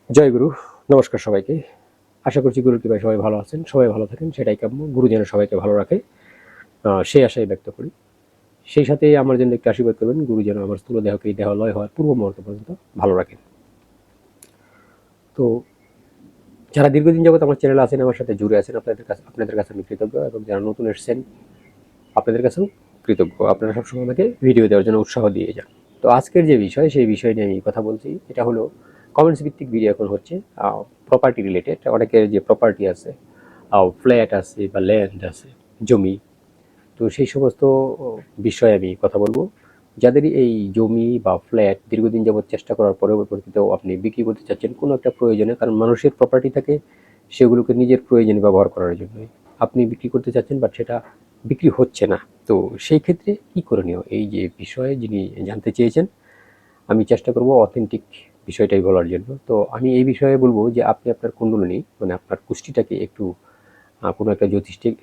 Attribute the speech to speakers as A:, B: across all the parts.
A: জয় গুরু। নমস্কার সবাইকে। আশা করছি গুরুর কৃপায় সবাই ভালো আছেন, সবাই ভালো থাকেন, সেটাই কাম্য। গুরু যেন সবাইকে ভালো রাখে, সেই আশাই ব্যক্ত করি। সেই সাথে আমার জন্য একটু আশীর্বাদ করবেন, গুরু যেন আমার স্থূল দেহকে এই দেহালয় হওয়ার পূর্ব মুহূর্ত পর্যন্ত ভালো রাখেন। তো যারা দীর্ঘদিন যাবত আমার চ্যানেলে আছেন, আমার সাথে জুড়ে আছেন, আপনাদের কাছে আমি কৃতজ্ঞ, এবং যারা নতুন এসেছেন আপনাদের কাছেও কৃতজ্ঞ। আপনারা সবসময় আমাকে ভিডিও দেওয়ার জন্য উৎসাহ দিয়ে যান। তো আজকের যে বিষয়, সেই বিষয় নিয়ে আমি কথা বলছি। এটা হলো কমেন্টস ভিত্তিক ভিডিও এখন হচ্ছে, প্রপার্টি রিলেটেড। অনেকের যে প্রপার্টি আছে, ফ্ল্যাট আছে বা ল্যান্ড আছে, জমি, তো সেই সমস্ত বিষয়ে আমি কথা বলবো। যাদের এই জমি বা ফ্ল্যাট দীর্ঘদিন যাবৎ চেষ্টা করার পরবর্তীতেও আপনি বিক্রি করতে চাচ্ছেন কোনো একটা প্রয়োজনে, কারণ মানুষের প্রপার্টি থাকে সেগুলোকে নিজের প্রয়োজনে ব্যবহার করার জন্যই। আপনি বিক্রি করতে চাচ্ছেন, বাট সেটা বিক্রি হচ্ছে না। তো সেই ক্ষেত্রে কি করণীয়, এই যে বিষয়ে যিনি জানতে চেয়েছেন, আমি চেষ্টা করব অথেন্টিক বিষয়টাই বলার জন্য। তো আমি এই বিষয়ে বলবো যে আপনি আপনার কুণ্ডলিনী, মানে আপনার কুষ্টিটাকে একটু কোনো একটা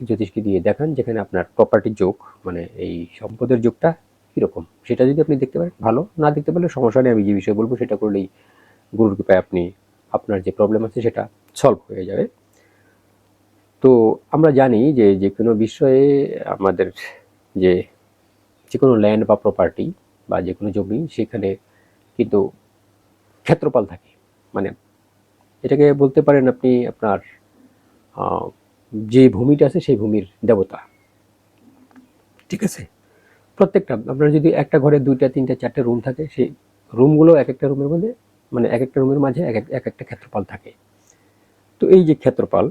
A: জ্যোতিষকে দিয়ে দেখান, যেখানে আপনার প্রপার্টির যোগ, মানে এই সম্পদের যোগটা কীরকম, সেটা যদি আপনি দেখতে পারেন ভালো, না দেখতে পারলে সমস্যা নেই। আমি যে বিষয়ে বলবো সেটা করলেই গুরুর কৃপায় আপনি আপনার যে প্রবলেম আছে সেটা সলভ হয়ে যাবে। তো আমরা জানি যে যে কোনো বিষয়ে আমাদের যে যে কোনো ল্যান্ড বা প্রপার্টি বা যে কোনো জমি, সেখানে কিন্তু ক্ষেত্রফল থাকে। মানে এটাকে বলতে পারেন আপনি আপনার যে ভূমিটা আছে সেই ভূমির দেবতা, ঠিক আছে? প্রত্যেকটা আপনার যদি একটা ঘরে ২টা ৩টা ৪টে রুম থাকে, সেই রুমগুলো এক একটা রুমের মধ্যে, মানে এক একটা রুমের মাঝে এক একটা ক্ষেত্রফল থাকে। তো এই যে ক্ষেত্রফল,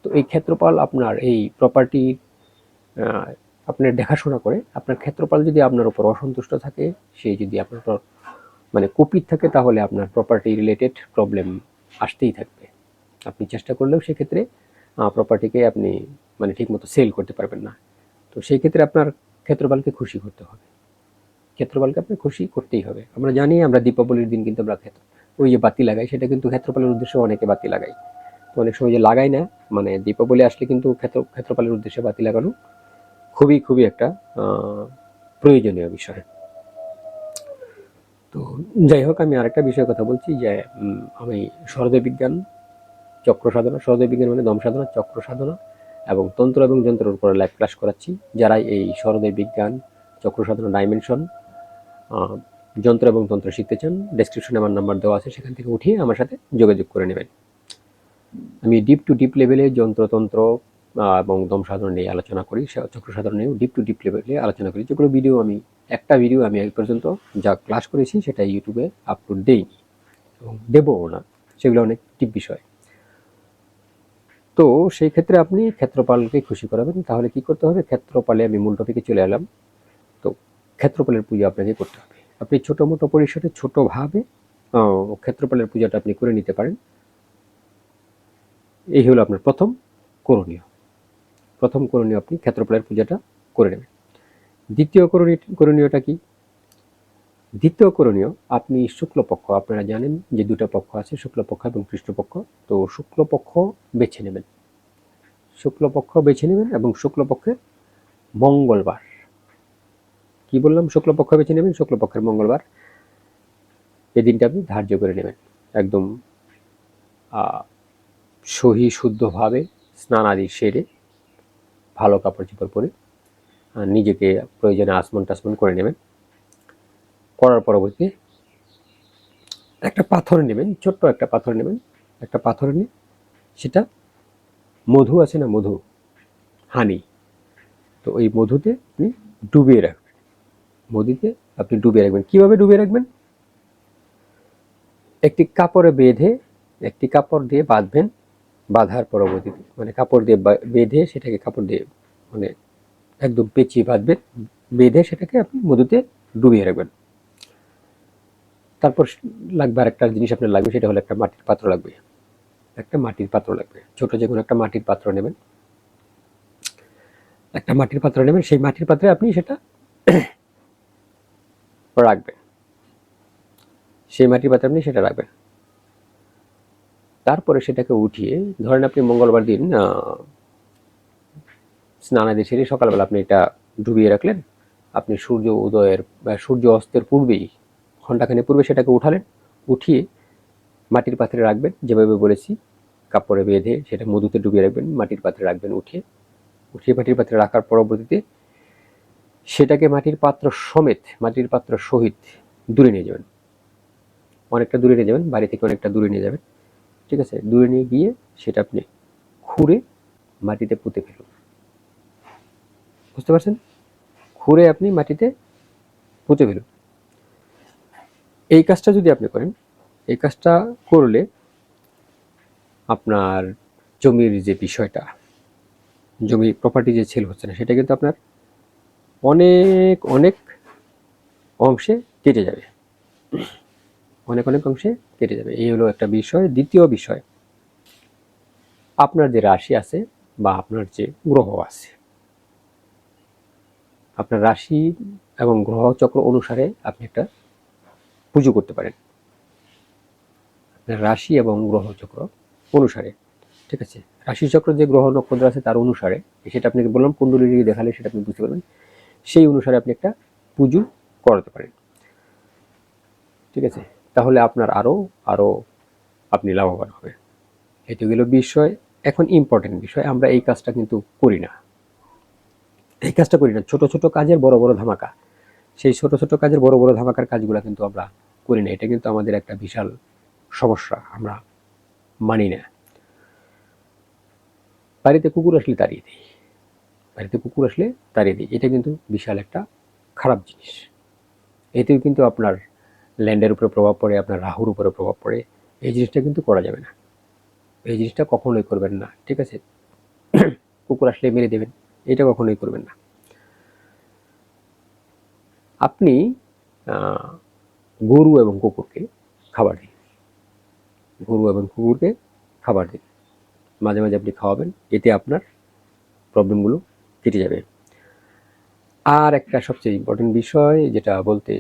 A: তো এই ক্ষেত্রফল আপনার এই প্রপার্টি আপনার দেখাশোনা করে, আপনার ক্ষেত্রফল যদি আপনার উপর অসন্তুষ্ট থাকে, সেই যদি আপনার উপর মানে কুপিত থাকে, তাহলে আপনার প্রপার্টি রিলেটেড প্রবলেম আসতেই থাকবে। আপনি চেষ্টা করলেও সেক্ষেত্রে প্রপার্টিকে আপনি মানে ঠিকমতো সেল করতে পারবেন না। তো সেই ক্ষেত্রে আপনার ক্ষেত্রফলকে খুশি করতে হবে, ক্ষেত্রফলকে আপনি খুশি করতেই হবে। আমরা জানি, আমরা দীপাবলির দিন কিন্তু আমরা ওই যে বাতি লাগাই, সেটা কিন্তু ক্ষেত্রফলের উদ্দেশ্যে অনেকে বাতি লাগাই। তো অনেক সময় যে লাগাই না, মানে দীপাবলি আসলে কিন্তু ক্ষেত্রফলের উদ্দেশ্যে বাতি লাগানো খুবই খুবই একটা প্রয়োজনীয় বিষয়। তো যাই হোক, আমি আরেকটা বিষয়ের কথা বলছি যে আমি সরোদয় বিজ্ঞান চক্র সাধনা, সরোদয় বিজ্ঞান মানে দম সাধনা, চক্র সাধনা এবং তন্ত্র এবং যন্ত্রের উপরে লাইভ ক্লাস করাচ্ছি। যারা এই সরোদয় বিজ্ঞান, চক্র সাধনা, ডাইমেনশন, যন্ত্র এবং তন্ত্র শিখতে চান, ডেসক্রিপশনে আমার নাম্বার দেওয়া আছে, সেখান থেকে উঠিয়ে আমার সাথে যোগাযোগ করে নেবেন। আমি ডিপ টু ডিপ লেভেলে যন্ত্রতন্ত্র এবং দম সাধনা নিয়ে আলোচনা করি, চক্র সাধনা নিয়েও ডিপ টু ডিপ লেভেলে আলোচনা করি। যেগুলো ভিডিও আমি একটা ভিডিও আমি এই পর্যন্ত যা ক্লাস করেছি সেটা ইউটিউবে আপলোড দেইনি এবং দেবও না, সেগুলো অনেক ডিপ বিষয়। তো সেই ক্ষেত্রে আপনি ক্ষেত্রপালকে খুশি করাবেন। তাহলে কি করতে হবে, ক্ষেত্রপালে আমি মূল টপিকে চলে এলাম। তো ক্ষেত্রপালের পূজা আপনাকে করতে হবে। আপনি ছোটো মোটো পরিসরে ছোটোভাবে ক্ষেত্রপালের পূজাটা আপনি করে নিতে পারেন। এই হলো আপনার প্রথম করণীয়। আপনি ক্ষেত্রপালের পূজাটা করে নেবেন। দ্বিতীয় করণীয়টা কি? দ্বিতীয় করণীয়, আপনি শুক্লপক্ষ, আপনারা জানেন যে দুটো পক্ষ আছে, শুক্লপক্ষ এবং কৃষ্ণপক্ষ। তো শুক্লপক্ষ বেছে নেবেন, এবং শুক্লপক্ষের মঙ্গলবার, কি বললাম, শুক্লপক্ষ বেছে নেবেন, শুক্লপক্ষের মঙ্গলবার এই দিনটা আপনি ধার্য করে নেবেন। একদম সহি শুদ্ধভাবে স্নান আদি সেরে, ভালো কাপড় চোপড় পরে নিজেকে প্রয়োজনে আসমন টাসমন করে নেবেন। করার পরবর্তী একটা পাথর নেবেন, ছোট্ট একটা পাথর নেবেন। একটা পাথর নিয়ে সেটা মধু আছে না, মধু, হানি, তো ওই মধুতে আপনি ডুবিয়ে রাখবেন। মধুতে আপনি ডুবিয়ে রাখবেন। কীভাবে ডুবিয়ে রাখবেন? একটি কাপড়ে বেঁধে, একটি কাপড় দিয়ে বাঁধবেন। বাঁধার পরবর্তীতে মানে কাপড় দিয়ে বেঁধে, সেটাকে কাপড় দিয়ে মানে একদম পেঁচিয়ে বাঁধবেন, বেঁধে সেটাকে আপনি মধুতে ডুবিয়ে রাখবেন। তারপর লাগবে আরেকটা জিনিস আপনার লাগবে, সেটা হলো একটা মাটির পাত্র লাগবে। একটা মাটির পাত্র লাগবে, ছোট যে কোনো একটা মাটির পাত্র নেবেন। একটা মাটির পাত্র নেবেন, সেই মাটির পাত্রে আপনি সেটা রাখবেন। সেই মাটির পাত্রে আপনি সেটা রাখবেন। তারপরে সেটাকে উঠিয়ে, ধরেন আপনি মঙ্গলবার দিন স্নানাদি সেরে সকালবেলা আপনি এটা ডুবিয়ে রাখলেন। আপনি সূর্য উদয়ের বা সূর্য অস্তের পূর্বেই, ঘণ্টাখানেক পূর্বে সেটাকে উঠালেন। উঠিয়ে মাটির পাত্রে রাখবেন, যেভাবে বলেছি, কাপড়ে বেঁধে সেটা মধুতে ডুবিয়ে রাখবেন, মাটির পাত্রে রাখবেন। উঠিয়ে মাটির পাত্রে রাখার পরবর্তীতে সেটাকে মাটির পাত্র সহিত দূরে নিয়ে যাবেন, অনেকটা দূরে নিয়ে যাবেন, বাড়ি থেকে অনেকটা দূরে নিয়ে যাবেন। ঠিক আছে, দূরে নিয়ে গিয়ে সেটা আপনি খুঁড়ে মাটিতে পুঁতে ফেলুন। বুঝতে পারছেন? খুঁড়ে আপনি মাটিতে পুঁতে ফেলুন। এই কাজটা যদি আপনি করেন, এই কাজটা করলে আপনার জমির যে বিষয়টা, জমি প্রপার্টি যে সেল হচ্ছে না, সেটা কিন্তু আপনার অনেক অনেক অংশে কেটে যাবে, অনেক অনেক অংশে কেটে যাবে। এই হলো একটা বিষয়। দ্বিতীয় বিষয়, আপনার যে রাশি আছে বা আপনার যে গ্রহ আছে, আপনার রাশি এবং গ্রহ চক্র অনুসারে আপনি একটা পুজো করতে পারেন, আপনার রাশি এবং গ্রহ চক্র অনুসারে। ঠিক আছে, রাশি চক্র যে গ্রহ নক্ষত্র আছে তার অনুসারে, সেটা আপনাকে বললাম, কুণ্ডলী দেখালে সেটা আপনি বুঝতে পারবেন, সেই অনুসারে আপনি একটা পুজো করাতে পারেন। ঠিক আছে, তাহলে আপনার আরো আরো আপনি লাভবান হবে। এটি গেল বিষয়। এখন ইম্পর্টেন্ট বিষয়, আমরা এই কাজটা কিন্তু করি না, ছোট ছোট কাজের বড় বড় ধামাকা, সেই ছোট ছোট কাজের বড় বড় ধামাকার কাজগুলো কিন্তু আমরা করি না। এটা কিন্তু আমাদের একটা বিশাল সমস্যা, আমরা মানি না। বাড়িতে কুকুর আসলে তাড়িয়ে দিই, এটা কিন্তু বিশাল একটা খারাপ জিনিস। এতেও কিন্তু আপনার ল্যান্ডের উপরে প্রভাব পড়ে, আপনার রাহুর উপরে প্রভাব পড়ে। এই জিনিসটা কিন্তু করা যাবে না, এই জিনিসটা কখনোই করবেন না। ঠিক আছে, কুকুর আসলে মেরে দেবেন, এটা কখনোই করবেন না। আপনি গরু এবং কুকুরকে খাবার দিন, মাঝে মাঝে আপনি খাওয়াবেন, এতে আপনার প্রবলেমগুলো কেটে যাবে। আর একটা সবচেয়ে ইম্পর্টেন্ট বিষয় যেটা বলতে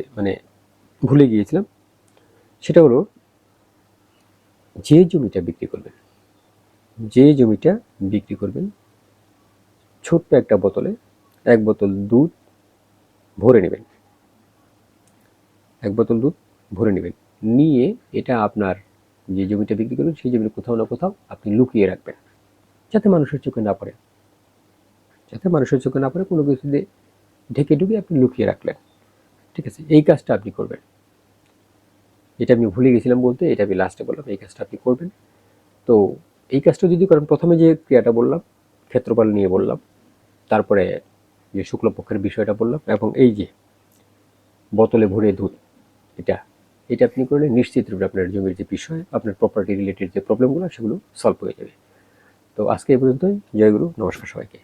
A: ভুলে গিয়েছিলাম, সেটা হলো যে জমিটা বিক্রি করবেন, ছোট্ট একটা বোতলে 1 বোতল দুধ ভরে নেবেন, নিয়ে এটা আপনার যে জমিটা বিক্রি করবেন সেই জমির কোথাও না কোথাও আপনি লুকিয়ে রাখবেন, যাতে মানুষের চোখে না পড়ে, কোনো কিছু দিয়ে ঢেকে ঢুকে আপনি লুকিয়ে রাখলেন। ঠিক আছে, এই কাজটা আপনি করবেন। এটা আমি ভুলে গেছিলাম বলতে, এটা আমি লাস্টে বললাম, এই কাজটা আপনি করবেন। তো এই কাজটা যদি করেন, প্রথমে যে ক্রিয়াটা বললাম, ক্ষেত্রফল নিয়ে বললাম, তারপরে যে শুক্লপক্ষের বিষয়টা বললাম, এবং এই যে বোতলে ভরে দুধ, এটা আপনি করলে নিশ্চিত রূপে আপনার জমির যে বিষয়, আপনার প্রপার্টি রিলেটেড যে প্রবলেমগুলো, সেগুলো সলভ হয়ে যাবে। তো আজকে এই পর্যন্তই। জয় গুরু, নমস্কার সবাইকে।